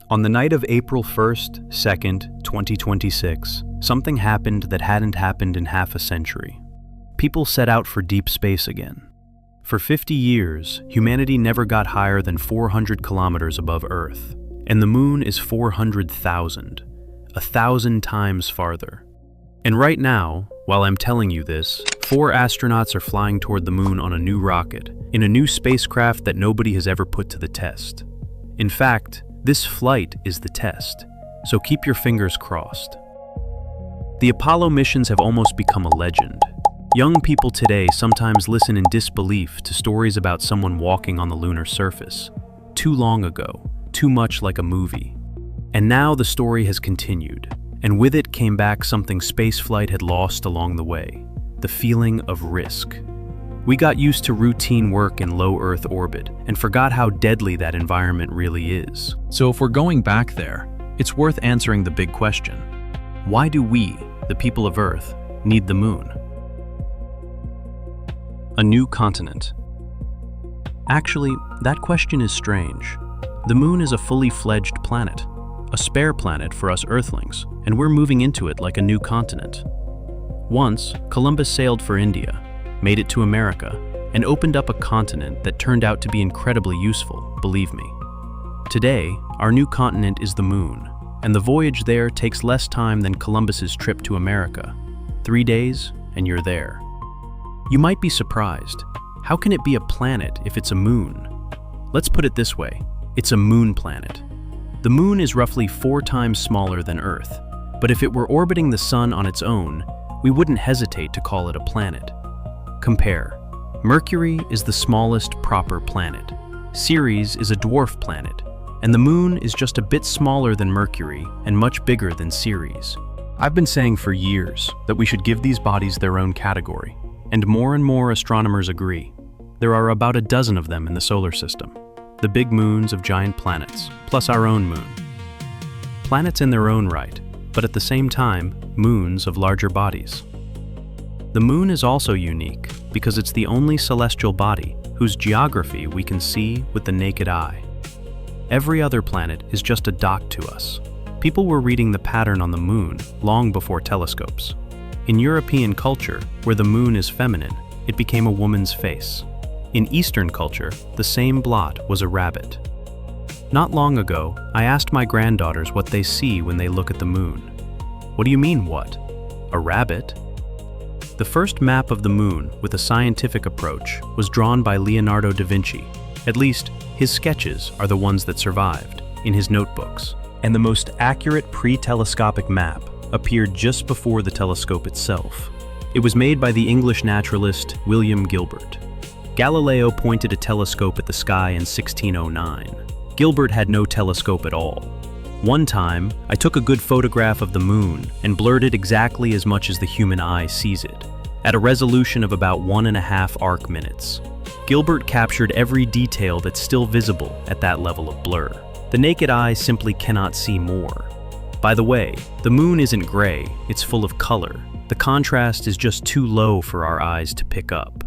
On the night of April 1st, 2nd, 2026, something happened that hadn't happened in half a century. People set out for deep space again. For 50 years, humanity never got higher than 400 kilometers above Earth, and the moon is 400,000, 1,000 times farther. And right now, while I'm telling you this, 4 astronauts are flying toward the moon on a new rocket, in a new spacecraft that nobody has ever put to the test. In fact, this flight is the test, so keep your fingers crossed. The Apollo missions have almost become a legend. Young people today sometimes listen in disbelief to stories about someone walking on the lunar surface. Too long ago, too much like a movie. And now the story has continued, and with it came back something spaceflight had lost along the way: the feeling of risk. We got used to routine work in low Earth orbit and forgot how deadly that environment really is. So if we're going back there, it's worth answering the big question: why do we, the people of Earth, need the moon? A new continent. Actually, that question is strange. The moon is a fully fledged planet, a spare planet for us Earthlings, and we're moving into it like a new continent. Once, Columbus sailed for India, made it to America, and opened up a continent that turned out to be incredibly useful, believe me. Today, our new continent is the moon, and the voyage there takes less time than Columbus's trip to America. 3 days, and you're there. You might be surprised. How can it be a planet if it's a moon? Let's put it this way: it's a moon planet. The moon is roughly 4 times smaller than Earth, but if it were orbiting the sun on its own, we wouldn't hesitate to call it a planet. Compare. Mercury is the smallest proper planet. Ceres is a dwarf planet, and the moon is just a bit smaller than Mercury and much bigger than Ceres. I've been saying for years that we should give these bodies their own category, and more astronomers agree. There are about a dozen of them in the solar system, the big moons of giant planets, plus our own moon. Planets in their own right, but at the same time, moons of larger bodies. The moon is also unique because it's the only celestial body whose geography we can see with the naked eye. Every other planet is just a dot to us. People were reading the pattern on the moon long before telescopes. In European culture, where the moon is feminine, it became a woman's face. In Eastern culture, the same blot was a rabbit. Not long ago, I asked my granddaughters what they see when they look at the moon. What do you mean, what? A rabbit? The first map of the moon with a scientific approach was drawn by Leonardo da Vinci. At least, his sketches are the ones that survived, in his notebooks. And the most accurate pre-telescopic map appeared just before the telescope itself. It was made by the English naturalist William Gilbert. Galileo pointed a telescope at the sky in 1609. Gilbert had no telescope at all. One time, I took a good photograph of the moon and blurred it exactly as much as the human eye sees it, at a resolution of about 1.5 arc minutes. Gilbert captured every detail that's still visible at that level of blur. The naked eye simply cannot see more. By the way, the moon isn't gray, it's full of color. The contrast is just too low for our eyes to pick up.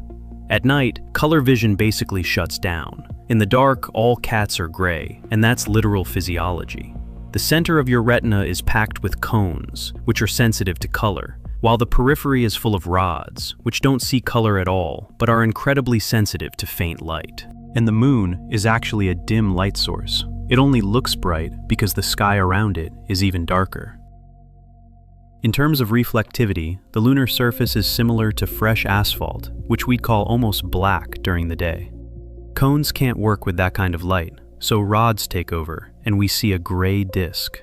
At night, color vision basically shuts down. In the dark, all cats are gray, and that's literal physiology. The center of your retina is packed with cones, which are sensitive to color, while the periphery is full of rods, which don't see color at all, but are incredibly sensitive to faint light. And the moon is actually a dim light source. It only looks bright because the sky around it is even darker. In terms of reflectivity, the lunar surface is similar to fresh asphalt, which we'd call almost black during the day. Cones can't work with that kind of light, so rods take over, and we see a gray disk.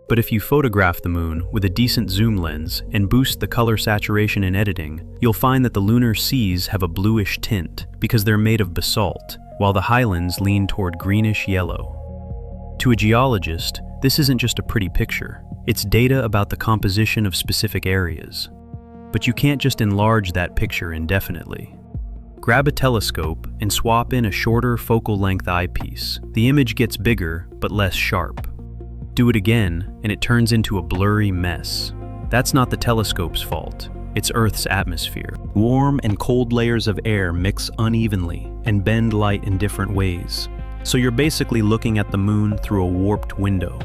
But if you photograph the moon with a decent zoom lens and boost the color saturation in editing, you'll find that the lunar seas have a bluish tint because they're made of basalt, while the highlands lean toward greenish yellow. To a geologist, this isn't just a pretty picture. It's data about the composition of specific areas. But you can't just enlarge that picture indefinitely. Grab a telescope and swap in a shorter focal length eyepiece. The image gets bigger, but less sharp. Do it again, and it turns into a blurry mess. That's not the telescope's fault. It's Earth's atmosphere. Warm and cold layers of air mix unevenly and bend light in different ways. So you're basically looking at the moon through a warped window.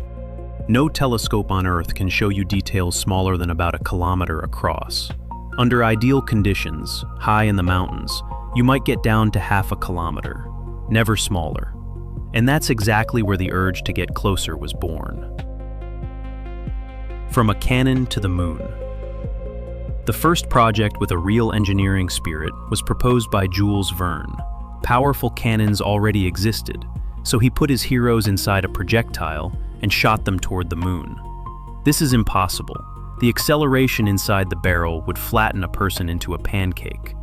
No telescope on Earth can show you details smaller than about a kilometer across. Under ideal conditions, high in the mountains, you might get down to half a kilometer, never smaller. And that's exactly where the urge to get closer was born. From a cannon to the moon. The first project with a real engineering spirit was proposed by Jules Verne. Powerful cannons already existed, so he put his heroes inside a projectile and shot them toward the moon. This is impossible. The acceleration inside the barrel would flatten a person into a pancake.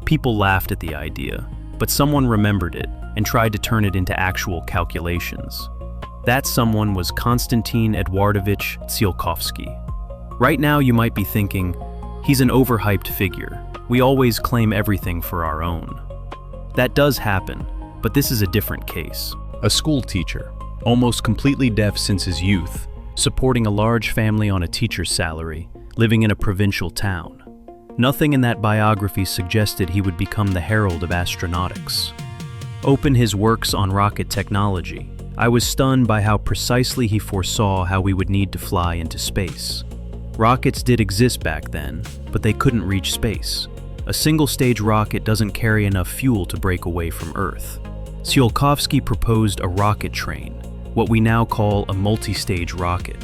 People laughed at the idea, but someone remembered it and tried to turn it into actual calculations. That someone was Konstantin Eduardovich Tsiolkovsky. Right now you might be thinking, he's an overhyped figure. We always claim everything for our own. That does happen, but this is a different case. A schoolteacher, almost completely deaf since his youth, supporting a large family on a teacher's salary, living in a provincial town. Nothing in that biography suggested he would become the herald of astronautics. Open his works on rocket technology. I was stunned by how precisely he foresaw how we would need to fly into space. Rockets did exist back then, but they couldn't reach space. A single-stage rocket doesn't carry enough fuel to break away from Earth. Tsiolkovsky proposed a rocket train, what we now call a multi-stage rocket.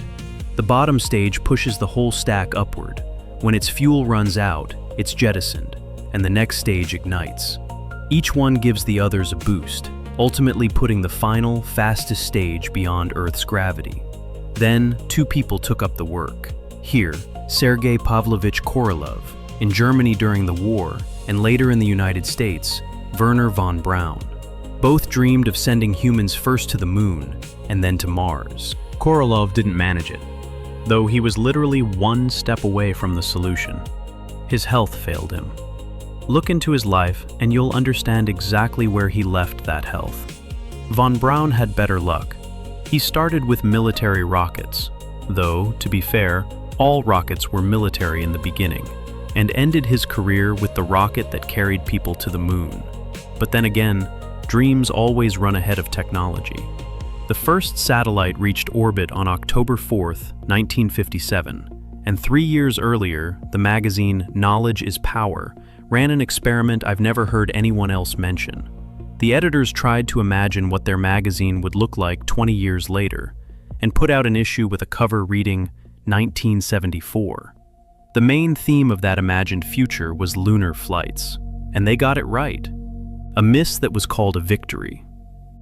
The bottom stage pushes the whole stack upward. When its fuel runs out, it's jettisoned, and the next stage ignites. Each one gives the others a boost, ultimately putting the final, fastest stage beyond Earth's gravity. Then, two people took up the work. Here, Sergei Pavlovich Korolev, in Germany during the war, and later in the United States, Wernher von Braun. Both dreamed of sending humans first to the moon, and then to Mars. Korolev didn't manage it, though he was literally one step away from the solution. His health failed him. Look into his life, and you'll understand exactly where he left that health. Von Braun had better luck. He started with military rockets, though, to be fair, all rockets were military in the beginning, and ended his career with the rocket that carried people to the moon. But then again, dreams always run ahead of technology. The first satellite reached orbit on October 4th, 1957, and 3 years earlier, the magazine Knowledge is Power ran an experiment I've never heard anyone else mention. The editors tried to imagine what their magazine would look like 20 years later, and put out an issue with a cover reading 1974. The main theme of that imagined future was lunar flights, and they got it right. A miss that was called a victory.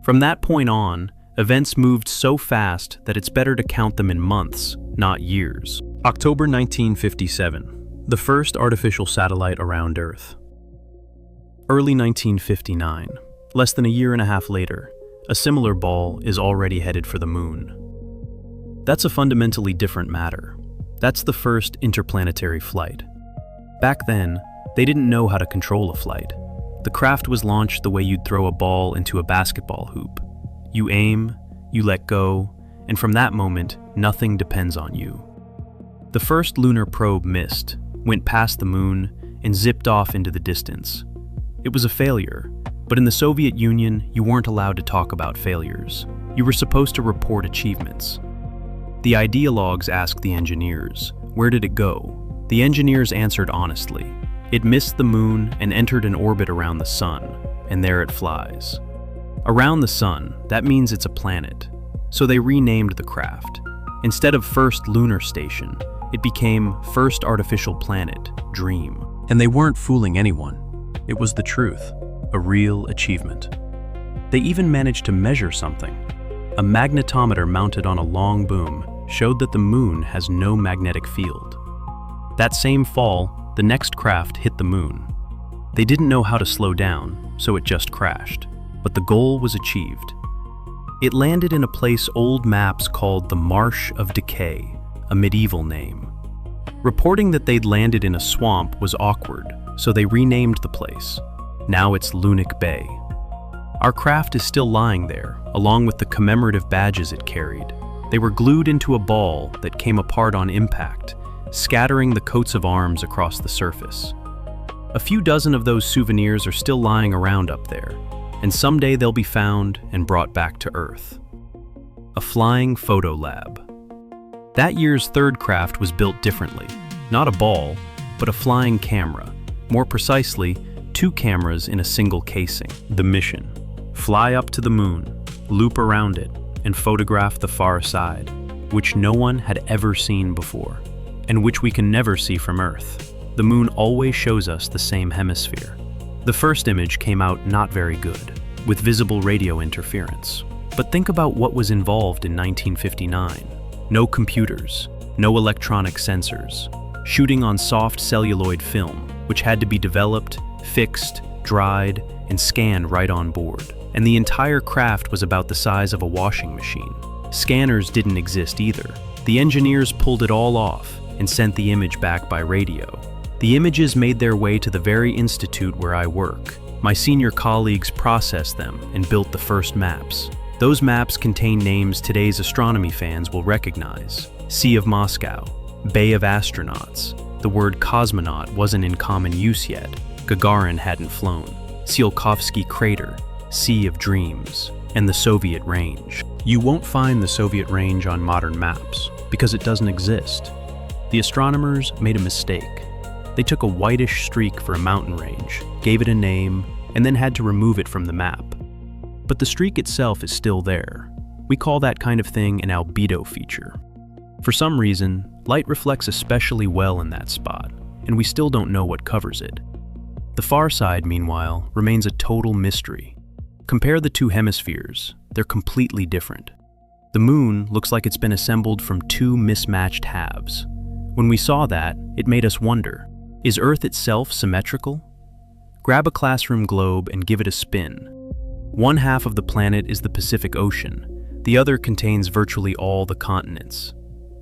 From that point on, events moved so fast that it's better to count them in months, not years. October 1957, the first artificial satellite around Earth. Early 1959, less than a year and a half later, a similar ball is already headed for the moon. That's a fundamentally different matter. That's the first interplanetary flight. Back then, they didn't know how to control a flight. The craft was launched the way you'd throw a ball into a basketball hoop. You aim, you let go, and from that moment, nothing depends on you. The first lunar probe missed, went past the moon, and zipped off into the distance. It was a failure, but in the Soviet Union, you weren't allowed to talk about failures. You were supposed to report achievements. The ideologues asked the engineers, where did it go? The engineers answered honestly. It missed the moon and entered an orbit around the sun, and there it flies. Around the sun, that means it's a planet. So they renamed the craft. Instead of First Lunar Station, it became First Artificial Planet, Dream. And they weren't fooling anyone. It was the truth, a real achievement. They even managed to measure something. A magnetometer mounted on a long boom showed that the moon has no magnetic field. That same fall, the next craft hit the moon. They didn't know how to slow down, so it just crashed. But the goal was achieved. It landed in a place old maps called the Marsh of Decay, a medieval name. Reporting that they'd landed in a swamp was awkward, so they renamed the place. Now it's Lunik Bay. Our craft is still lying there, along with the commemorative badges it carried. They were glued into a ball that came apart on impact, scattering the coats of arms across the surface. A few dozen of those souvenirs are still lying around up there, and someday they'll be found and brought back to Earth. A flying photo lab. That year's third craft was built differently. Not a ball, but a flying camera. More precisely, 2 cameras in a single casing. The mission: fly up to the moon, loop around it, and photograph the far side, which no one had ever seen before, and which we can never see from Earth. The moon always shows us the same hemisphere. The first image came out not very good, with visible radio interference. But think about what was involved in 1959. No computers, no electronic sensors, shooting on soft celluloid film, which had to be developed, fixed, dried, and scanned right on board. And the entire craft was about the size of a washing machine. Scanners didn't exist either. The engineers pulled it all off and sent the image back by radio. The images made their way to the very institute where I work. My senior colleagues processed them and built the first maps. Those maps contain names today's astronomy fans will recognize: Sea of Moscow, Bay of Astronauts. The word cosmonaut wasn't in common use yet. Gagarin hadn't flown. Tsiolkovsky Crater, Sea of Dreams, and the Soviet Range. You won't find the Soviet Range on modern maps because it doesn't exist. The astronomers made a mistake. They took a whitish streak for a mountain range, gave it a name, and then had to remove it from the map. But the streak itself is still there. We call that kind of thing an albedo feature. For some reason, light reflects especially well in that spot, and we still don't know what covers it. The far side, meanwhile, remains a total mystery. Compare the 2 hemispheres. They're completely different. The moon looks like it's been assembled from 2 mismatched halves. When we saw that, it made us wonder, is Earth itself symmetrical? Grab a classroom globe and give it a spin. One half of the planet is the Pacific Ocean. The other contains virtually all the continents.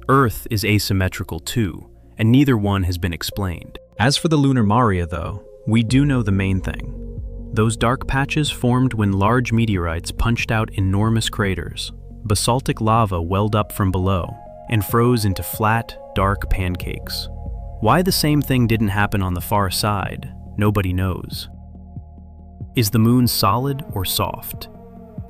Earth is asymmetrical too, and neither one has been explained. As for the lunar maria, though, we do know the main thing. Those dark patches formed when large meteorites punched out enormous craters. Basaltic lava welled up from below and froze into flat, dark pancakes. Why the same thing didn't happen on the far side, nobody knows. Is the moon solid or soft?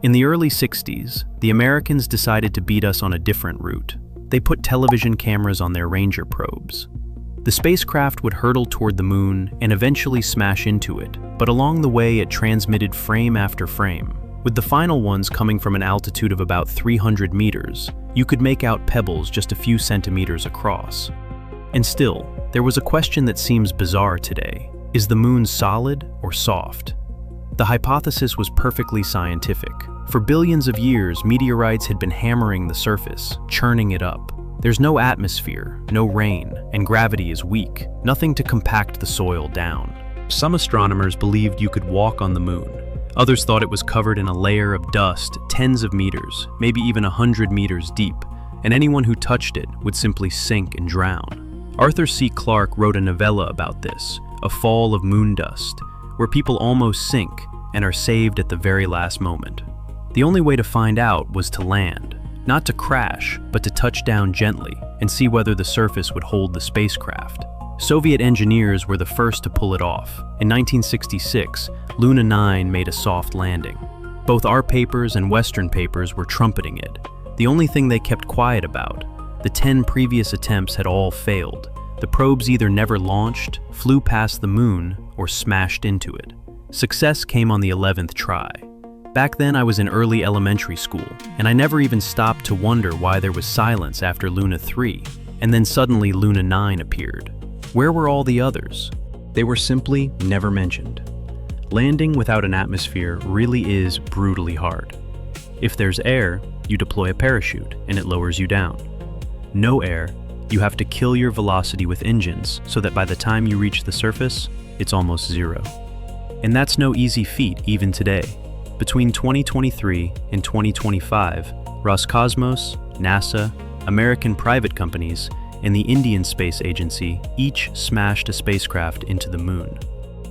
In the early 60s, the Americans decided to beat us on a different route. They put television cameras on their Ranger probes. The spacecraft would hurtle toward the moon and eventually smash into it, but along the way it transmitted frame after frame. With the final ones coming from an altitude of about 300 meters, you could make out pebbles just a few centimeters across. And still, there was a question that seems bizarre today. Is the moon solid or soft? The hypothesis was perfectly scientific. For billions of years, meteorites had been hammering the surface, churning it up. There's no atmosphere, no rain, and gravity is weak, nothing to compact the soil down. Some astronomers believed you could walk on the moon. Others thought it was covered in a layer of dust tens of meters, maybe even 100 meters deep, and anyone who touched it would simply sink and drown. Arthur C. Clarke wrote a novella about this, A Fall of Moon Dust, where people almost sink and are saved at the very last moment. The only way to find out was to land, not to crash, but to touch down gently and see whether the surface would hold the spacecraft. Soviet engineers were the first to pull it off. In 1966, Luna 9 made a soft landing. Both our papers and Western papers were trumpeting it. The only thing they kept quiet about, the 10 previous attempts had all failed. The probes either never launched, flew past the moon, or smashed into it. Success came on the 11th try. Back then I was in early elementary school, and I never even stopped to wonder why there was silence after Luna 3, and then suddenly Luna 9 appeared. Where were all the others? They were simply never mentioned. Landing without an atmosphere really is brutally hard. If there's air, you deploy a parachute and it lowers you down. No air, you have to kill your velocity with engines so that by the time you reach the surface, it's almost zero. And that's no easy feat even today. Between 2023 and 2025, Roscosmos, NASA, American private companies, and the Indian Space Agency each smashed a spacecraft into the moon.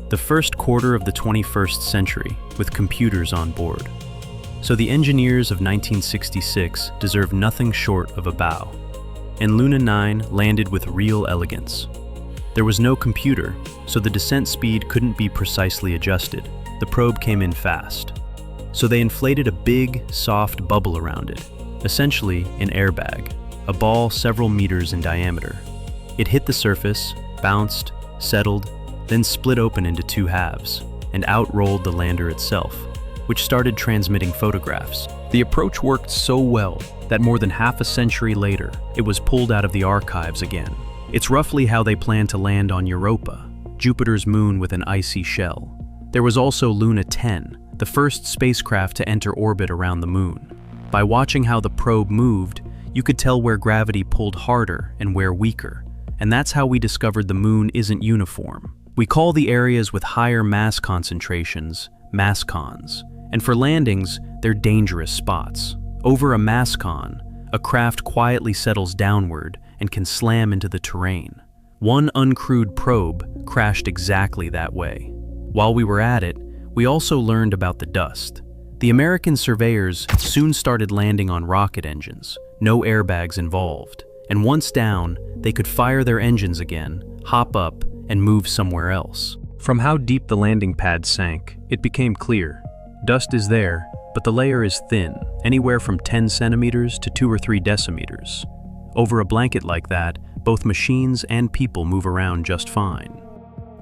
The first quarter of the 21st century, with computers on board. So the engineers of 1966 deserve nothing short of a bow. And Luna 9 landed with real elegance. There was no computer, so the descent speed couldn't be precisely adjusted. The probe came in fast. So they inflated a big, soft bubble around it, essentially an airbag, a ball several meters in diameter. It hit the surface, bounced, settled, then split open into two halves, and out rolled the lander itself, which started transmitting photographs. The approach worked so well that more than half a century later, it was pulled out of the archives again. It's roughly how they planned to land on Europa, Jupiter's moon with an icy shell. There was also Luna 10, the first spacecraft to enter orbit around the moon. By watching how the probe moved, you could tell where gravity pulled harder and where weaker, and that's how we discovered the moon isn't uniform. We call the areas with higher mass concentrations mascons, and for landings, they're dangerous spots. Over a mascon, a craft quietly settles downward and can slam into the terrain. One uncrewed probe crashed exactly that way. While we were at it, we also learned about the dust. The American surveyors soon started landing on rocket engines, no airbags involved, and once down, they could fire their engines again, hop up, and move somewhere else. From how deep the landing pad sank, it became clear. Dust is there, but the layer is thin, anywhere from 10 centimeters to 2 or 3 decimeters. Over a blanket like that, both machines and people move around just fine.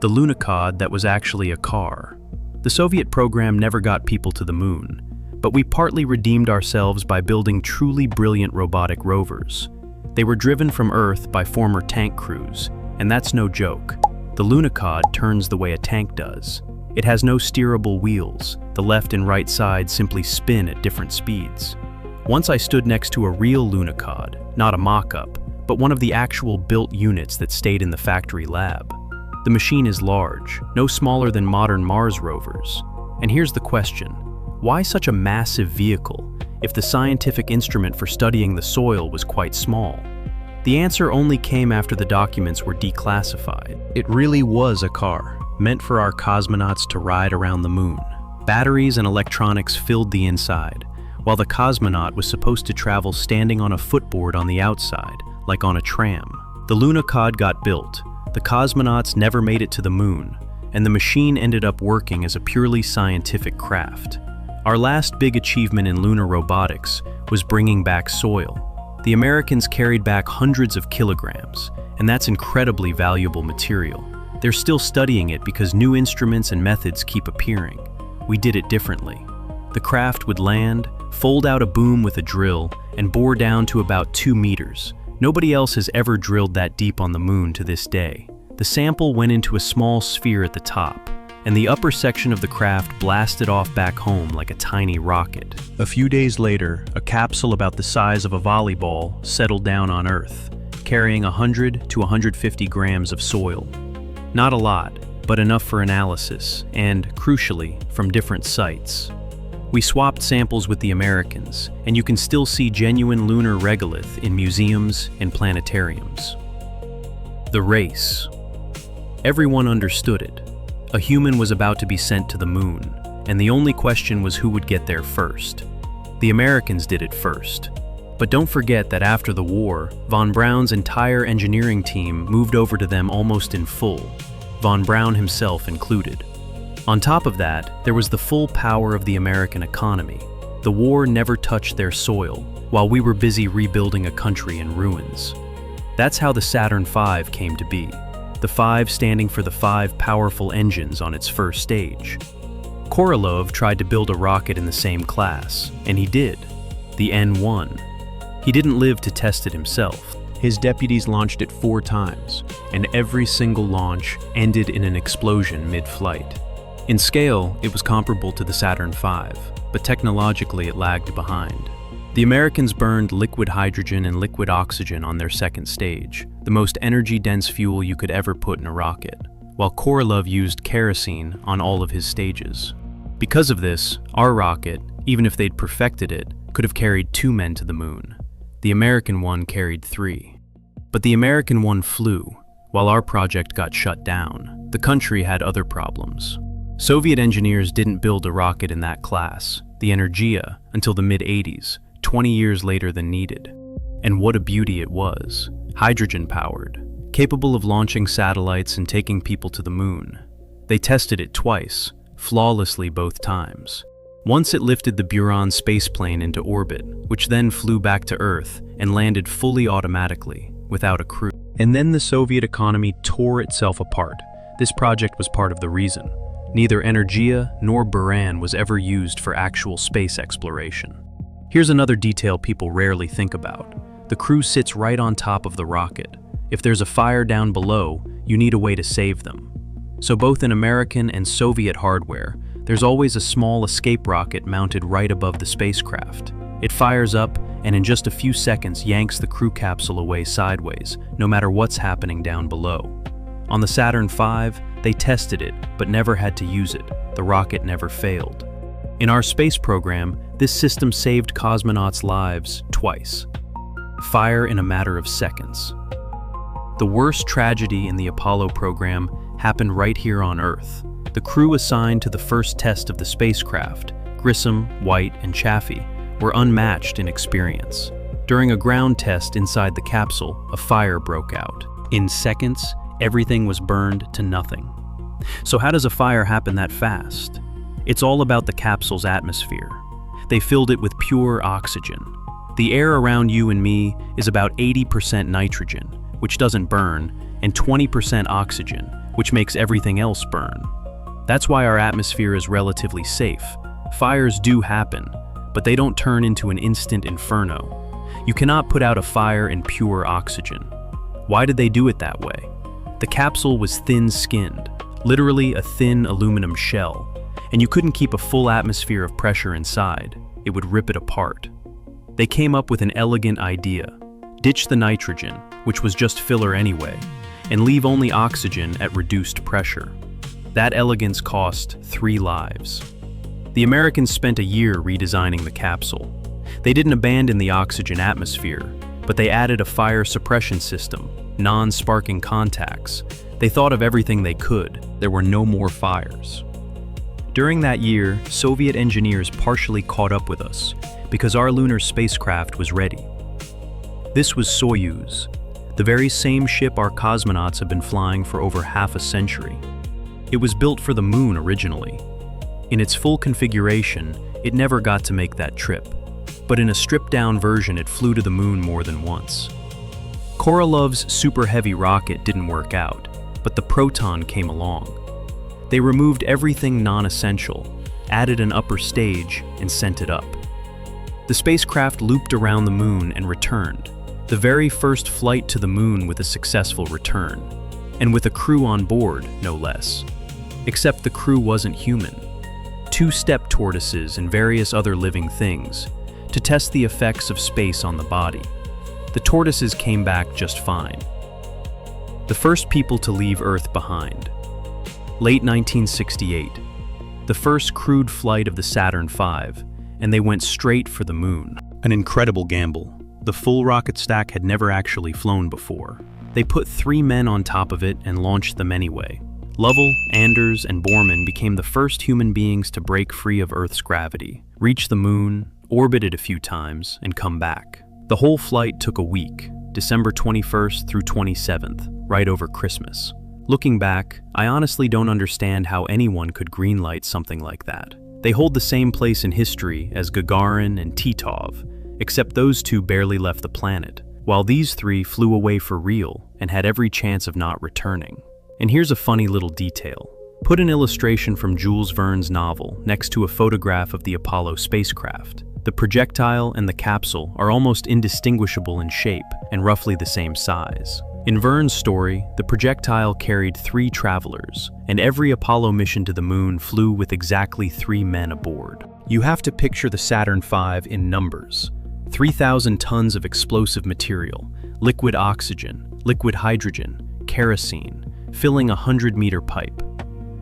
The lunicod that was actually a car. The Soviet program never got people to the moon, but we partly redeemed ourselves by building truly brilliant robotic rovers. They were driven from Earth by former tank crews, and that's no joke. The lunicod turns the way a tank does. It has no steerable wheels. The left and right sides simply spin at different speeds. Once I stood next to a real lunicod, not a mock-up, but one of the actual built units that stayed in the factory lab. The machine is large, no smaller than modern Mars rovers. And here's the question: why such a massive vehicle if the scientific instrument for studying the soil was quite small? The answer only came after the documents were declassified. It really was a car, meant for our cosmonauts to ride around the moon. Batteries and electronics filled the inside, while the cosmonaut was supposed to travel standing on a footboard on the outside, like on a tram. The lunicod got built, the cosmonauts never made it to the moon, and the machine ended up working as a purely scientific craft. Our last big achievement in lunar robotics was bringing back soil. The Americans carried back hundreds of kilograms, and that's incredibly valuable material. They're still studying it because new instruments and methods keep appearing. We did it differently. The craft would land, fold out a boom with a drill, and bore down to about 2 meters. Nobody else has ever drilled that deep on the moon to this day. The sample went into a small sphere at the top, and the upper section of the craft blasted off back home like a tiny rocket. A few days later, a capsule about the size of a volleyball settled down on Earth, carrying 100 to 150 grams of soil. Not a lot, but enough for analysis, and, crucially, from different sites. We swapped samples with the Americans, and you can still see genuine lunar regolith in museums and planetariums. The race. Everyone understood it. A human was about to be sent to the moon, and the only question was who would get there first. The Americans did it first. But don't forget that after the war, von Braun's entire engineering team moved over to them almost in full, von Braun himself included. On top of that, there was the full power of the American economy. The war never touched their soil, while we were busy rebuilding a country in ruins. That's how the Saturn V came to be. The 5 standing for the 5 powerful engines on its first stage. Korolev tried to build a rocket in the same class, and he did, the N-1. He didn't live to test it himself. His deputies launched it 4 times, and every single launch ended in an explosion mid-flight. In scale, it was comparable to the Saturn V, but technologically it lagged behind. The Americans burned liquid hydrogen and liquid oxygen on their second stage, the most energy-dense fuel you could ever put in a rocket, while Korolev used kerosene on all of his stages. Because of this, our rocket, even if they'd perfected it, could have carried 2 men to the moon. The American one carried 3. But the American one flew, while our project got shut down. The country had other problems. Soviet engineers didn't build a rocket in that class, the Energia, until the mid-80s, 20 years later than needed. And what a beauty it was. Hydrogen-powered, capable of launching satellites and taking people to the moon. They tested it twice, flawlessly both times. Once it lifted the Buran spaceplane into orbit, which then flew back to Earth and landed fully automatically, without a crew. And then the Soviet economy tore itself apart. This project was part of the reason. Neither Energia nor Buran was ever used for actual space exploration. Here's another detail people rarely think about. The crew sits right on top of the rocket. If there's a fire down below, you need a way to save them. So both in American and Soviet hardware, there's always a small escape rocket mounted right above the spacecraft. It fires up and in just a few seconds yanks the crew capsule away sideways, no matter what's happening down below. On the Saturn V, they tested it, but never had to use it. The rocket never failed. In our space program, this system saved cosmonauts' lives twice. Fire in a matter of seconds. The worst tragedy in the Apollo program happened right here on Earth. The crew assigned to the first test of the spacecraft, Grissom, White, and Chaffee, were unmatched in experience. During a ground test inside the capsule, a fire broke out. In seconds, everything was burned to nothing. So how does a fire happen that fast? It's all about the capsule's atmosphere. They filled it with pure oxygen. The air around you and me is about 80% nitrogen, which doesn't burn, and 20% oxygen, which makes everything else burn. That's why our atmosphere is relatively safe. Fires do happen, but they don't turn into an instant inferno. You cannot put out a fire in pure oxygen. Why did they do it that way? The capsule was thin-skinned, literally a thin aluminum shell, and you couldn't keep a full atmosphere of pressure inside. It would rip it apart. They came up with an elegant idea. Ditch the nitrogen, which was just filler anyway, and leave only oxygen at reduced pressure. That elegance cost 3 lives. The Americans spent a year redesigning the capsule. They didn't abandon the oxygen atmosphere, but they added a fire suppression system, non-sparking contacts. They thought of everything they could. There were no more fires. During that year, Soviet engineers partially caught up with us because our lunar spacecraft was ready. This was Soyuz, the very same ship our cosmonauts have been flying for over half a century. It was built for the moon originally. In its full configuration, it never got to make that trip, but in a stripped-down version it flew to the moon more than once. Korolov's super heavy rocket didn't work out, but the Proton came along. They removed everything non-essential, added an upper stage, and sent it up. The spacecraft looped around the moon and returned, the very first flight to the moon with a successful return, and with a crew on board, no less. Except the crew wasn't human. 2 steppe tortoises and various other living things, to test the effects of space on the body. The tortoises came back just fine. The first people to leave Earth behind. Late 1968, the first crewed flight of the Saturn V, and they went straight for the moon. An incredible gamble. The full rocket stack had never actually flown before. They put 3 men on top of it and launched them anyway. Lovell, Anders, and Borman became the first human beings to break free of Earth's gravity, reach the moon, orbit it a few times, and come back. The whole flight took a week, December 21st through 27th, right over Christmas. Looking back, I honestly don't understand how anyone could greenlight something like that. They hold the same place in history as Gagarin and Titov, except those 2 barely left the planet, while these 3 flew away for real and had every chance of not returning. And here's a funny little detail. Put an illustration from Jules Verne's novel next to a photograph of the Apollo spacecraft. The projectile and the capsule are almost indistinguishable in shape and roughly the same size. In Verne's story, the projectile carried 3 travelers, and every Apollo mission to the moon flew with exactly 3 men aboard. You have to picture the Saturn V in numbers. 3,000 tons of explosive material, liquid oxygen, liquid hydrogen, kerosene, filling a 100-meter pipe.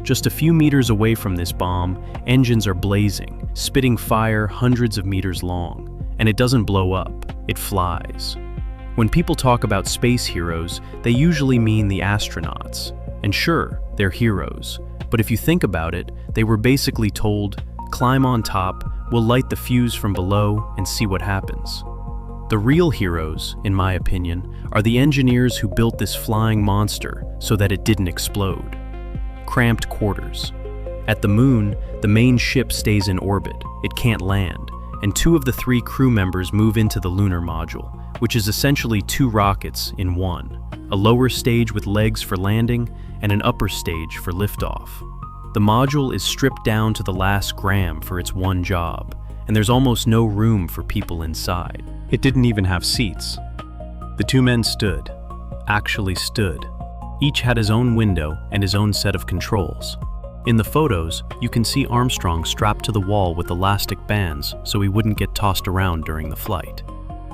Just a few meters away from this bomb, engines are blazing, spitting fire hundreds of meters long, and it doesn't blow up, it flies. When people talk about space heroes, they usually mean the astronauts. And sure, they're heroes, but if you think about it, they were basically told, climb on top, we'll light the fuse from below and see what happens. The real heroes, in my opinion, are the engineers who built this flying monster so that it didn't explode. Cramped quarters. At the moon, the main ship stays in orbit. It can't land, and 2 of the 3 crew members move into the lunar module, which is essentially 2 rockets in one, a lower stage with legs for landing and an upper stage for liftoff. The module is stripped down to the last gram for its one job, and there's almost no room for people inside. It didn't even have seats. The 2 men stood, actually stood. Each had his own window and his own set of controls. In the photos, you can see Armstrong strapped to the wall with elastic bands so he wouldn't get tossed around during the flight.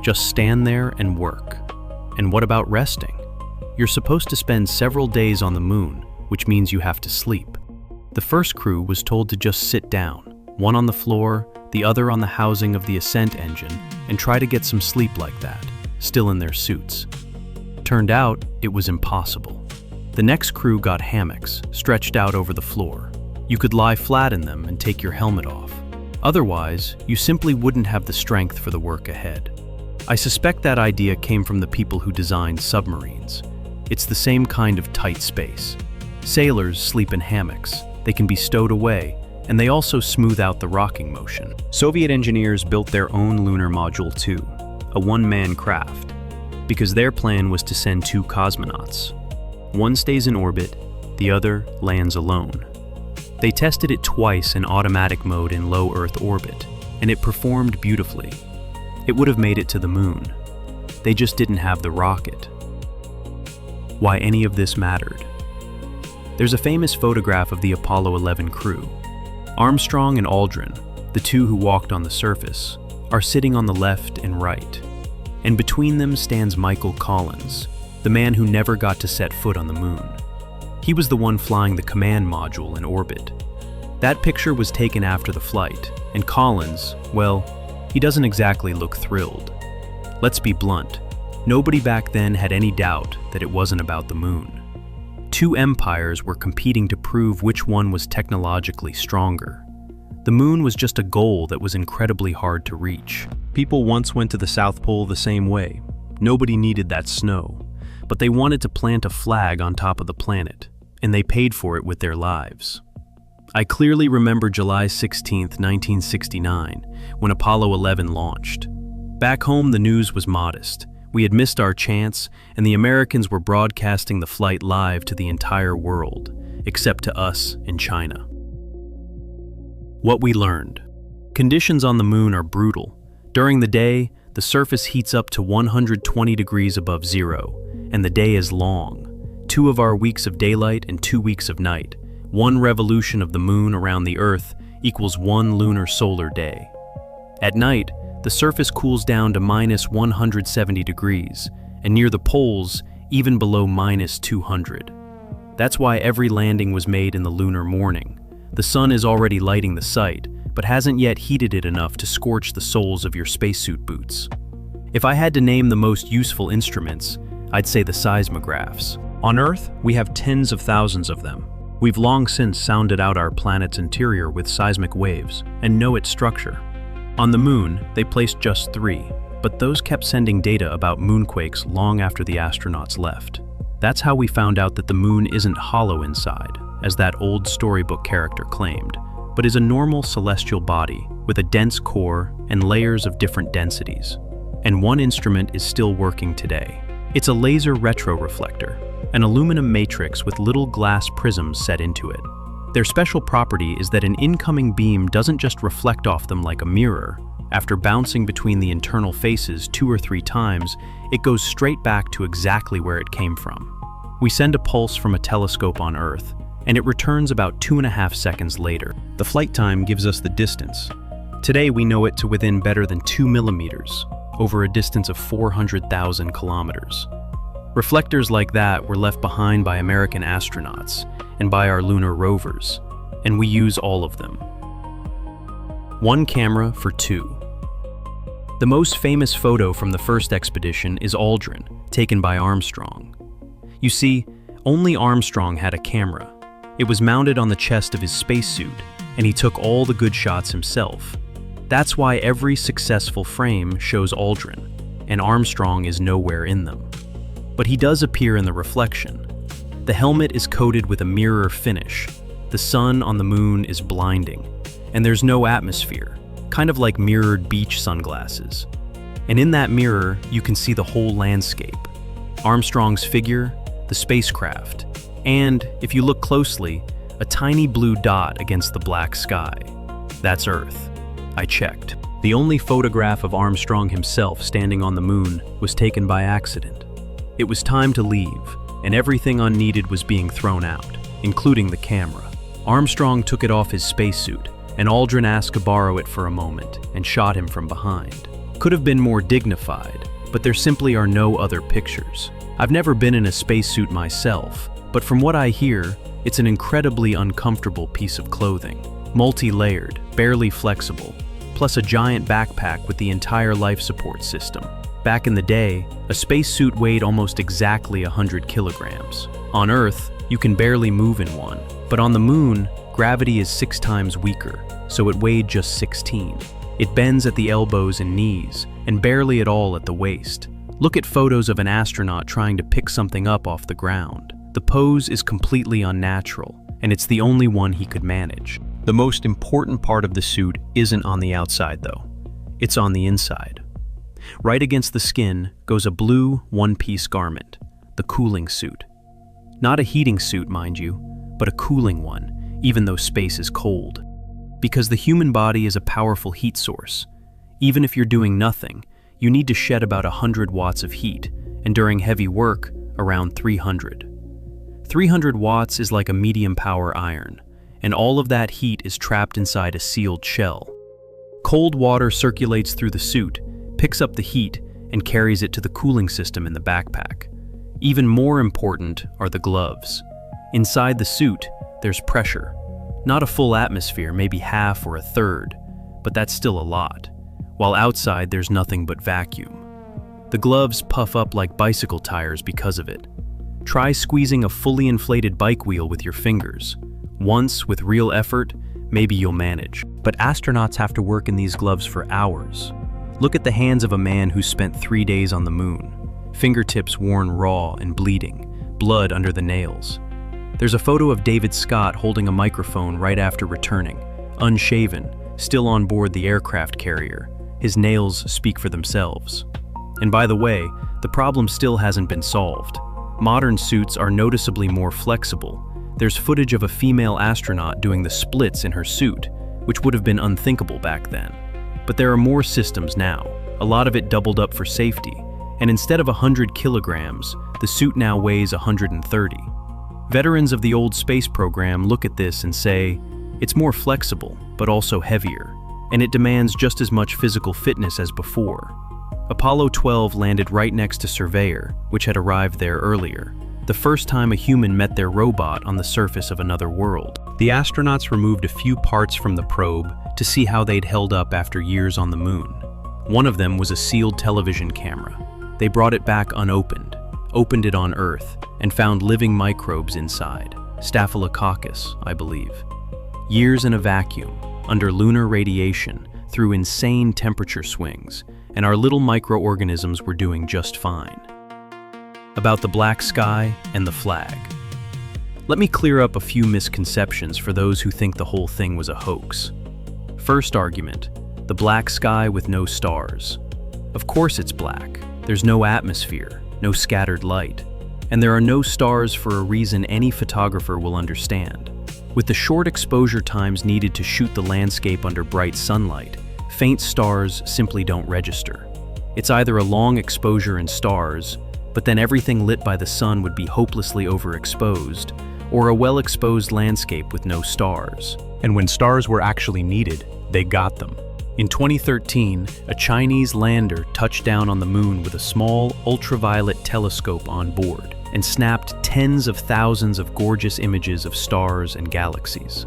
Just stand there and work. And what about resting? You're supposed to spend several days on the moon, which means you have to sleep. The first crew was told to just sit down, one on the floor, the other on the housing of the ascent engine, and try to get some sleep like that, still in their suits. Turned out, it was impossible. The next crew got hammocks, stretched out over the floor. You could lie flat in them and take your helmet off. Otherwise, you simply wouldn't have the strength for the work ahead. I suspect that idea came from the people who designed submarines. It's the same kind of tight space. Sailors sleep in hammocks. They can be stowed away, and they also smooth out the rocking motion. Soviet engineers built their own lunar module too, a one-man craft, because their plan was to send 2 cosmonauts. One stays in orbit, the other lands alone. They tested it twice in automatic mode in low Earth orbit, and it performed beautifully. It would have made it to the moon. They just didn't have the rocket. Why any of this mattered? There's a famous photograph of the Apollo 11 crew. Armstrong and Aldrin, the 2 who walked on the surface, are sitting on the left and right. And between them stands Michael Collins, the man who never got to set foot on the moon. He was the one flying the command module in orbit. That picture was taken after the flight, and Collins, well, he doesn't exactly look thrilled. Let's be blunt, nobody back then had any doubt that it wasn't about the moon. 2 empires were competing to prove which one was technologically stronger. The moon was just a goal that was incredibly hard to reach. People once went to the South Pole the same way. Nobody needed that snow. But they wanted to plant a flag on top of the planet, and they paid for it with their lives. I clearly remember July 16, 1969, when Apollo 11 launched. Back home, the news was modest. We had missed our chance, and the Americans were broadcasting the flight live to the entire world, except to us in China. What we learned. Conditions on the moon are brutal. During the day, the surface heats up to 120 degrees above zero, and the day is long. 2 of our weeks of daylight and 2 weeks of night. 1 revolution of the moon around the Earth equals 1 lunar solar day. At night, the surface cools down to minus 170 degrees, and near the poles, even below minus 200. That's why every landing was made in the lunar morning. The sun is already lighting the site, but hasn't yet heated it enough to scorch the soles of your spacesuit boots. If I had to name the most useful instruments, I'd say the seismographs. On Earth, we have tens of thousands of them. We've long since sounded out our planet's interior with seismic waves and know its structure. On the moon, they placed just 3, but those kept sending data about moonquakes long after the astronauts left. That's how we found out that the moon isn't hollow inside, as that old storybook character claimed, but is a normal celestial body with a dense core and layers of different densities. And one instrument is still working today. It's a laser retroreflector, an aluminum matrix with little glass prisms set into it. Their special property is that an incoming beam doesn't just reflect off them like a mirror. After bouncing between the internal faces 2 or 3 times, it goes straight back to exactly where it came from. We send a pulse from a telescope on Earth, and it returns about 2.5 seconds later. The flight time gives us the distance. Today we know it to within better than 2 millimeters, over a distance of 400,000 kilometers. Reflectors like that were left behind by American astronauts and by our lunar rovers, and we use all of them. 1 camera for 2. The most famous photo from the first expedition is Aldrin, taken by Armstrong. You see, only Armstrong had a camera. It was mounted on the chest of his spacesuit, and he took all the good shots himself. That's why every successful frame shows Aldrin, and Armstrong is nowhere in them. But he does appear in the reflection. The helmet is coated with a mirror finish. The sun on the moon is blinding, and there's no atmosphere, kind of like mirrored beach sunglasses. And in that mirror, you can see the whole landscape. Armstrong's figure, the spacecraft, and, if you look closely, a tiny blue dot against the black sky. That's Earth. I checked. The only photograph of Armstrong himself standing on the moon was taken by accident. It was time to leave, and everything unneeded was being thrown out, including the camera. Armstrong took it off his spacesuit, and Aldrin asked to borrow it for a moment and shot him from behind. Could have been more dignified, but there simply are no other pictures. I've never been in a spacesuit myself, but from what I hear, it's an incredibly uncomfortable piece of clothing. Multi-layered, barely flexible, plus a giant backpack with the entire life support system. Back in the day, a spacesuit weighed almost exactly 100 kilograms. On Earth, you can barely move in one, but on the moon, gravity is 6 times weaker, so it weighed just 16. It bends at the elbows and knees, and barely at all at the waist. Look at photos of an astronaut trying to pick something up off the ground. The pose is completely unnatural, and it's the only one he could manage. The most important part of the suit isn't on the outside, though. It's on the inside. Right against the skin goes a blue one-piece garment, the cooling suit. Not a heating suit, mind you, but a cooling one, even though space is cold. Because the human body is a powerful heat source. Even if you're doing nothing, you need to shed about 100 watts of heat, and during heavy work, around 300. 300 watts is like a medium-power iron, and all of that heat is trapped inside a sealed shell. Cold water circulates through the suit, picks up the heat, and carries it to the cooling system in the backpack. Even more important are the gloves. Inside the suit, there's pressure. Not a full atmosphere, maybe half or a third, but that's still a lot. While outside, there's nothing but vacuum. The gloves puff up like bicycle tires because of it. Try squeezing a fully inflated bike wheel with your fingers. Once, with real effort, maybe you'll manage. But astronauts have to work in these gloves for hours. Look at the hands of a man who spent 3 days on the moon. Fingertips worn raw and bleeding, blood under the nails. There's a photo of David Scott holding a microphone right after returning, unshaven, still on board the aircraft carrier. His nails speak for themselves. And by the way, the problem still hasn't been solved. Modern suits are noticeably more flexible. There's footage of a female astronaut doing the splits in her suit, which would have been unthinkable back then. But there are more systems now, a lot of it doubled up for safety, and instead of 100 kilograms, the suit now weighs 130. Veterans of the old space program look at this and say, it's more flexible, but also heavier, and it demands just as much physical fitness as before. Apollo 12 landed right next to Surveyor, which had arrived there earlier, the first time a human met their robot on the surface of another world. The astronauts removed a few parts from the probe to see how they'd held up after years on the moon. One of them was a sealed television camera. They brought it back unopened, opened it on Earth, and found living microbes inside, Staphylococcus, I believe. Years in a vacuum, under lunar radiation, through insane temperature swings, and our little microorganisms were doing just fine. About the black sky and the flag. Let me clear up a few misconceptions for those who think the whole thing was a hoax. First argument, the black sky with no stars. Of course it's black. There's no atmosphere, no scattered light, and there are no stars for a reason any photographer will understand. With the short exposure times needed to shoot the landscape under bright sunlight, faint stars simply don't register. It's either a long exposure in stars, but then everything lit by the sun would be hopelessly overexposed, or a well-exposed landscape with no stars. And when stars were actually needed, they got them. In 2013, a Chinese lander touched down on the moon with a small ultraviolet telescope on board and snapped tens of thousands of gorgeous images of stars and galaxies.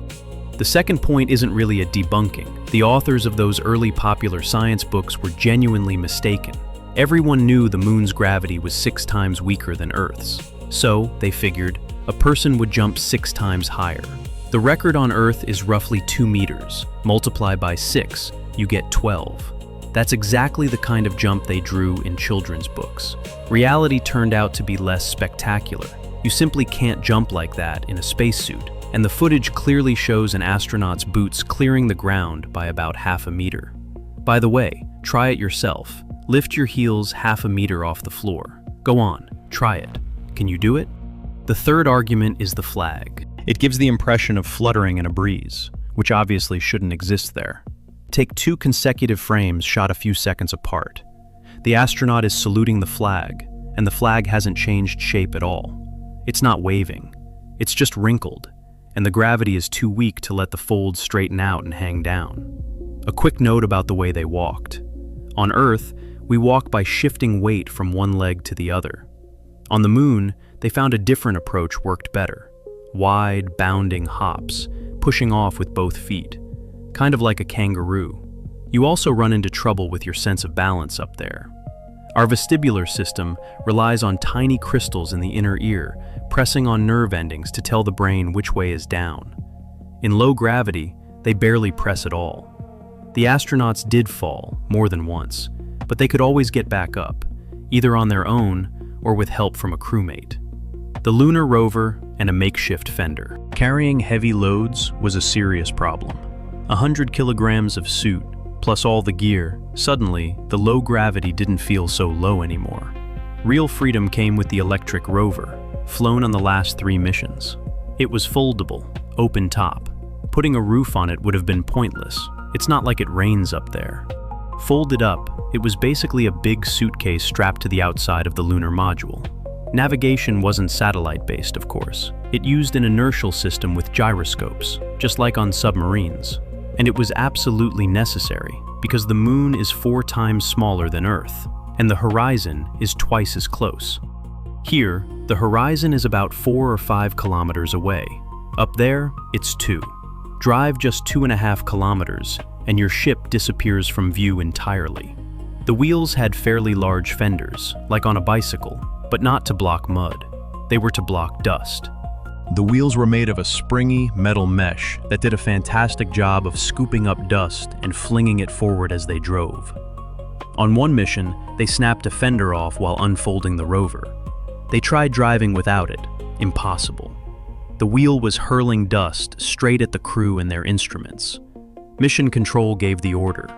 The second point isn't really a debunking. The authors of those early popular science books were genuinely mistaken. Everyone knew the moon's gravity was 6 times weaker than Earth's. So, they figured, a person would jump 6 times higher. The record on Earth is roughly 2 meters. Multiply by 6, you get 12. That's exactly the kind of jump they drew in children's books. Reality turned out to be less spectacular. You simply can't jump like that in a spacesuit, and the footage clearly shows an astronaut's boots clearing the ground by about half a meter. By the way, try it yourself. Lift your heels half a meter off the floor. Go on, try it. Can you do it? The third argument is the flag. It gives the impression of fluttering in a breeze, which obviously shouldn't exist there. Take 2 consecutive frames shot a few seconds apart. The astronaut is saluting the flag, and the flag hasn't changed shape at all. It's not waving. It's just wrinkled, and the gravity is too weak to let the folds straighten out and hang down. A quick note about the way they walked. On Earth, we walk by shifting weight from one leg to the other. On the Moon, they found a different approach worked better. Wide, bounding hops, pushing off with both feet, kind of like a kangaroo. You also run into trouble with your sense of balance up there. Our vestibular system relies on tiny crystals in the inner ear, pressing on nerve endings to tell the brain which way is down. In low gravity, they barely press at all. The astronauts did fall more than once, but they could always get back up, either on their own or with help from a crewmate. The lunar rover and a makeshift fender. Carrying heavy loads was a serious problem. 100 kilograms of suit, plus all the gear, suddenly the low gravity didn't feel so low anymore. Real freedom came with the electric rover, flown on the last 3 missions. It was foldable, open top. Putting a roof on it would have been pointless. It's not like it rains up there. Folded up, it was basically a big suitcase strapped to the outside of the lunar module. Navigation wasn't satellite-based, of course. It used an inertial system with gyroscopes, just like on submarines. And it was absolutely necessary, because the Moon is 4 times smaller than Earth, and the horizon is twice as close. Here, the horizon is about 4 or 5 kilometers away. Up there, it's 2. Drive just 2.5 kilometers, and your ship disappears from view entirely. The wheels had fairly large fenders, like on a bicycle, but not to block mud. They were to block dust. The wheels were made of a springy metal mesh that did a fantastic job of scooping up dust and flinging it forward as they drove. On one mission, they snapped a fender off while unfolding the rover. They tried driving without it. Impossible. The wheel was hurling dust straight at the crew and their instruments. Mission Control gave the order: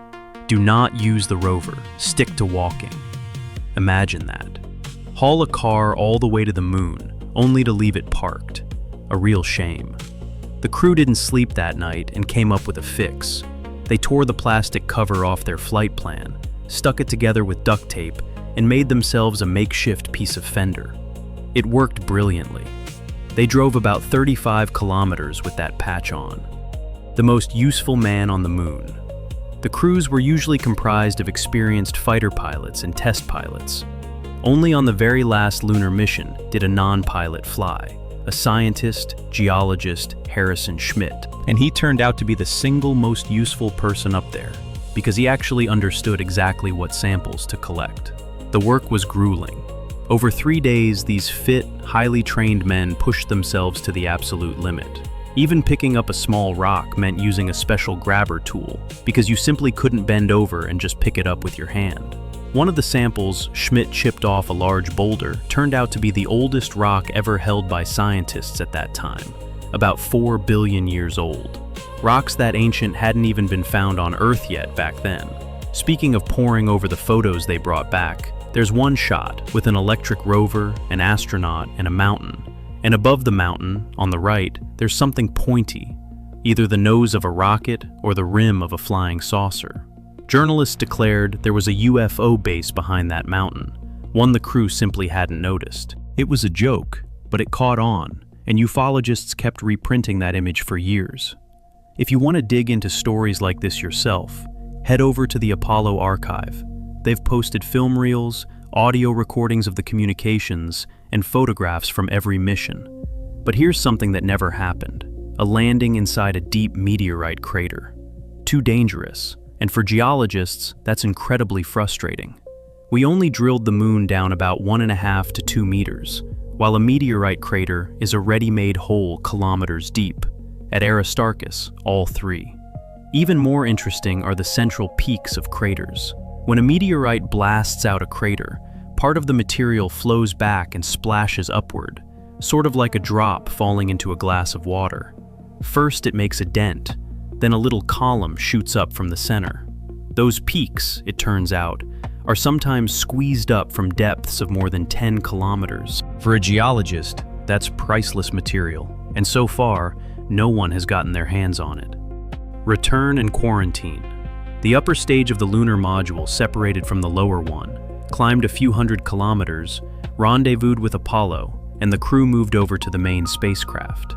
do not use the rover, stick to walking. Imagine that. Haul a car all the way to the Moon, only to leave it parked. A real shame. The crew didn't sleep that night and came up with a fix. They tore the plastic cover off their flight plan, stuck it together with duct tape, and made themselves a makeshift piece of fender. It worked brilliantly. They drove about 35 kilometers with that patch on. The most useful man on the Moon. The crews were usually comprised of experienced fighter pilots and test pilots. Only on the very last lunar mission did a non-pilot fly, a scientist, geologist, Harrison Schmitt. And he turned out to be the single most useful person up there, because he actually understood exactly what samples to collect. The work was grueling. Over 3 days, these fit, highly trained men pushed themselves to the absolute limit. Even picking up a small rock meant using a special grabber tool, because you simply couldn't bend over and just pick it up with your hand. One of the samples Schmitt chipped off a large boulder turned out to be the oldest rock ever held by scientists at that time, about 4 billion years old. Rocks that ancient hadn't even been found on Earth yet back then. Speaking of poring over the photos they brought back, there's one shot with an electric rover, an astronaut, and a mountain. And above the mountain, on the right, there's something pointy, either the nose of a rocket or the rim of a flying saucer. Journalists declared there was a UFO base behind that mountain, one the crew simply hadn't noticed. It was a joke, but it caught on, and ufologists kept reprinting that image for years. If you want to dig into stories like this yourself, head over to the Apollo archive. They've posted film reels, audio recordings of the communications, and photographs from every mission. But here's something that never happened: a landing inside a deep meteorite crater. Too dangerous. And for geologists, that's incredibly frustrating. We only drilled the Moon down about 1.5 to 2 meters, while a meteorite crater is a ready-made hole kilometers deep. At Aristarchus, all 3. Even more interesting are the central peaks of craters. When a meteorite blasts out a crater, part of the material flows back and splashes upward, sort of like a drop falling into a glass of water. First it makes a dent, then a little column shoots up from the center. Those peaks, it turns out, are sometimes squeezed up from depths of more than 10 kilometers. For a geologist, that's priceless material, and so far, no one has gotten their hands on it. Return and quarantine. The upper stage of the lunar module separated from the lower one, climbed a few hundred kilometers, rendezvoused with Apollo, and the crew moved over to the main spacecraft.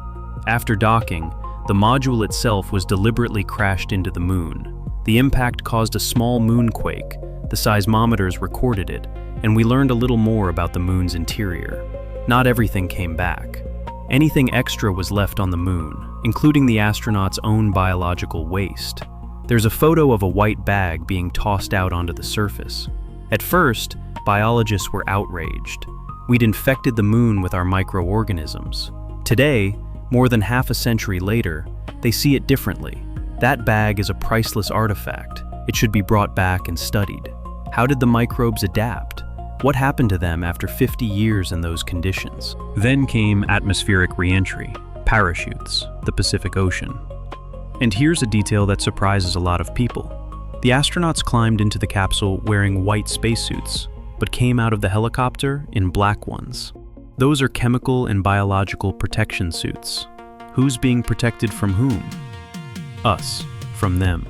After docking, the module itself was deliberately crashed into the moon. The impact caused a small moonquake. The seismometers recorded it, and we learned a little more about the moon's interior. Not everything came back. Anything extra was left on the moon, including the astronauts' own biological waste. There's a photo of a white bag being tossed out onto the surface. At first, biologists were outraged. We'd infected the moon with our microorganisms. Today, more than half a century later, they see it differently. That bag is a priceless artifact. It should be brought back and studied. How did the microbes adapt? What happened to them after 50 years in those conditions? Then came atmospheric re-entry, parachutes, the Pacific Ocean. And here's a detail that surprises a lot of people. The astronauts climbed into the capsule wearing white spacesuits, but came out of the helicopter in black ones. Those are chemical and biological protection suits. Who's being protected from whom? Us, from them.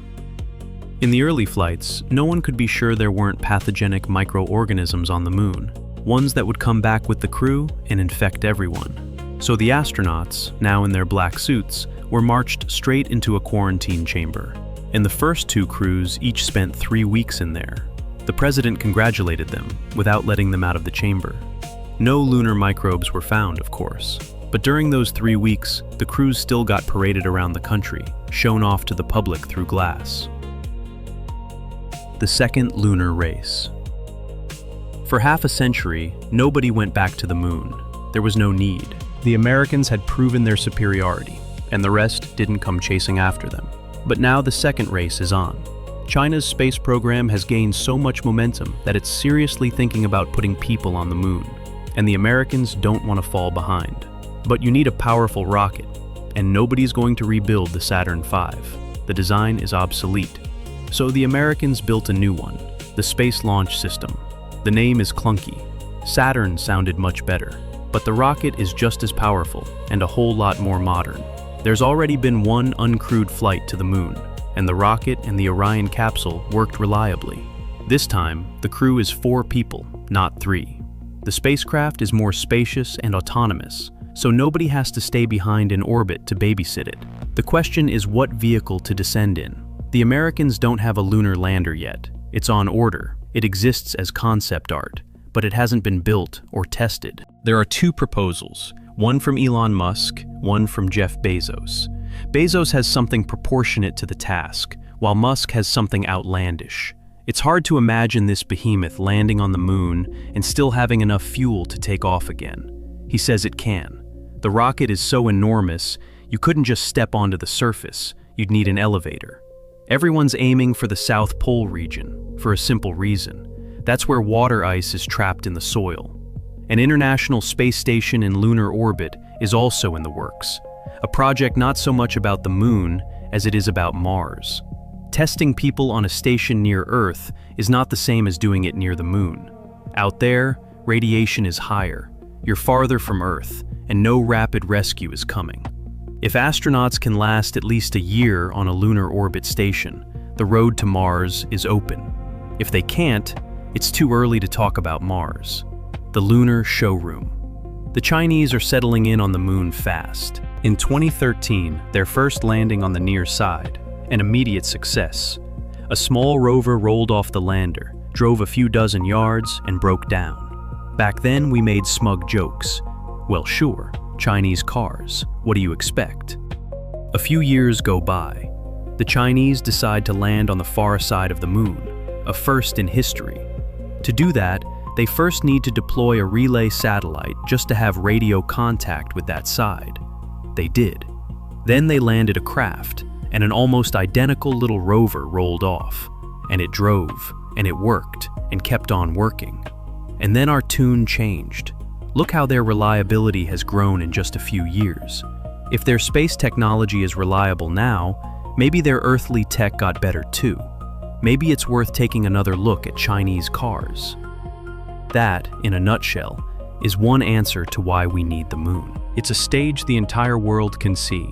In the early flights, no one could be sure there weren't pathogenic microorganisms on the moon, ones that would come back with the crew and infect everyone. So the astronauts, now in their black suits, were marched straight into a quarantine chamber. And the first two crews each spent 3 weeks in there. The president congratulated them without letting them out of the chamber. No lunar microbes were found, of course. But during those 3 weeks, the crews still got paraded around the country, shown off to the public through glass. The second lunar race. For half a century, nobody went back to the moon. There was no need. The Americans had proven their superiority, and the rest didn't come chasing after them. But now the second race is on. China's space program has gained so much momentum that it's seriously thinking about putting people on the moon, and the Americans don't want to fall behind. But you need a powerful rocket, and nobody's going to rebuild the Saturn V. The design is obsolete. So the Americans built a new one, the Space Launch System. The name is clunky. Saturn sounded much better, but the rocket is just as powerful and a whole lot more modern. There's already been one uncrewed flight to the moon, and the rocket and the Orion capsule worked reliably. This time, the crew is 4 people, not 3. The spacecraft is more spacious and autonomous, so nobody has to stay behind in orbit to babysit it. The question is what vehicle to descend in. The Americans don't have a lunar lander yet. It's on order. It exists as concept art, but it hasn't been built or tested. There are 2 proposals, one from Elon Musk, one from Jeff Bezos. Bezos has something proportionate to the task, while Musk has something outlandish. It's hard to imagine this behemoth landing on the moon and still having enough fuel to take off again. He says it can. The rocket is so enormous, you couldn't just step onto the surface. You'd need an elevator. Everyone's aiming for the South Pole region, for a simple reason. That's where water ice is trapped in the soil. An International Space Station in lunar orbit is also in the works, a project not so much about the moon as it is about Mars. Testing people on a station near Earth is not the same as doing it near the moon. Out there, radiation is higher, you're farther from Earth, and no rapid rescue is coming. If astronauts can last at least a year on a lunar orbit station, the road to Mars is open. If they can't, it's too early to talk about Mars. The lunar showroom. The Chinese are settling in on the moon fast. In 2013, their first landing on the near side, an immediate success. A small rover rolled off the lander, drove a few dozen yards, and broke down. Back then, we made smug jokes. Well, sure. Chinese cars. What do you expect? A few years go by. The Chinese decide to land on the far side of the moon, a first in history. To do that, they first need to deploy a relay satellite just to have radio contact with that side. They did. Then they landed a craft, and an almost identical little rover rolled off. And it drove, and it worked, and kept on working. And then our tune changed. Look how their reliability has grown in just a few years. If their space technology is reliable now, maybe their earthly tech got better too. Maybe it's worth taking another look at Chinese cars. That, in a nutshell, is one answer to why we need the moon. It's a stage the entire world can see,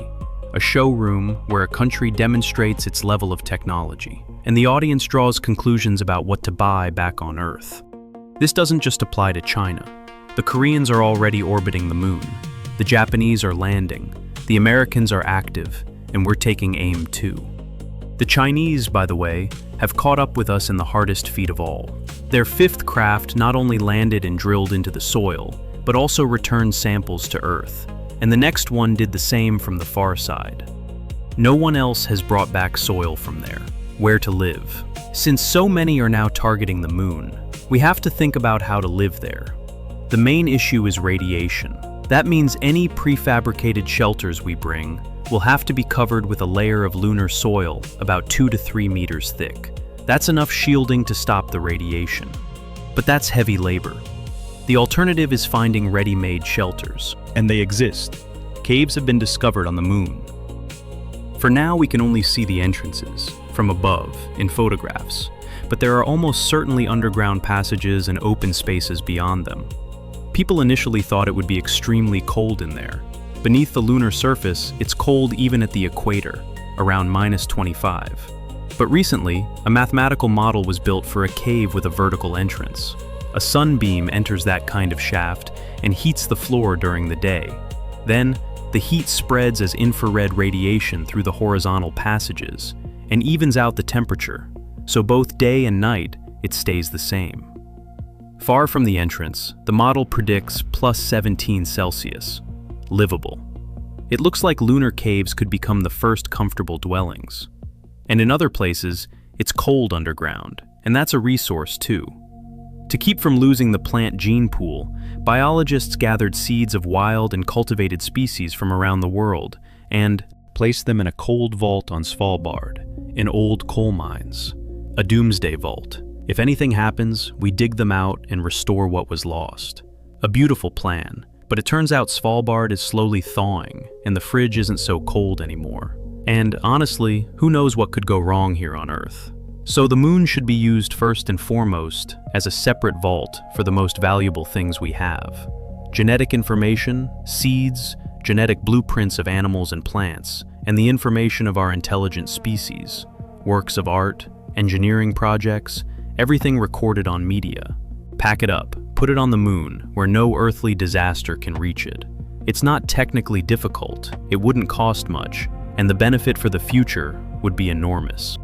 a showroom where a country demonstrates its level of technology, and the audience draws conclusions about what to buy back on Earth. This doesn't just apply to China. The Koreans are already orbiting the moon. The Japanese are landing. The Americans are active, and we're taking aim too. The Chinese, by the way, have caught up with us in the hardest feat of all. Their fifth craft not only landed and drilled into the soil, but also returned samples to Earth, and the next one did the same from the far side. No one else has brought back soil from there, where to live. Since so many are now targeting the moon, we have to think about how to live there. The main issue is radiation. That means any prefabricated shelters we bring will have to be covered with a layer of lunar soil about 2 to 3 meters thick. That's enough shielding to stop the radiation. But that's heavy labor. The alternative is finding ready-made shelters. And they exist. Caves have been discovered on the moon. For now, we can only see the entrances, from above, in photographs. But there are almost certainly underground passages and open spaces beyond them. People initially thought it would be extremely cold in there. Beneath the lunar surface, it's cold even at the equator, around -25. But recently, a mathematical model was built for a cave with a vertical entrance. A sunbeam enters that kind of shaft and heats the floor during the day. Then, the heat spreads as infrared radiation through the horizontal passages and evens out the temperature, so both day and night it stays the same. Far from the entrance, the model predicts +17 Celsius. Livable. It looks like lunar caves could become the first comfortable dwellings. And in other places, it's cold underground, and that's a resource too. To keep from losing the plant gene pool, biologists gathered seeds of wild and cultivated species from around the world and placed them in a cold vault on Svalbard, in old coal mines. A doomsday vault. If anything happens, we dig them out and restore what was lost. A beautiful plan. But it turns out Svalbard is slowly thawing, and the fridge isn't so cold anymore. And honestly, who knows what could go wrong here on Earth? So the moon should be used first and foremost as a separate vault for the most valuable things we have. Genetic information, seeds, genetic blueprints of animals and plants, and the information of our intelligent species. Works of art, engineering projects, everything recorded on media. Pack it up. Put it on the moon, where no earthly disaster can reach it. It's not technically difficult, it wouldn't cost much, and the benefit for the future would be enormous.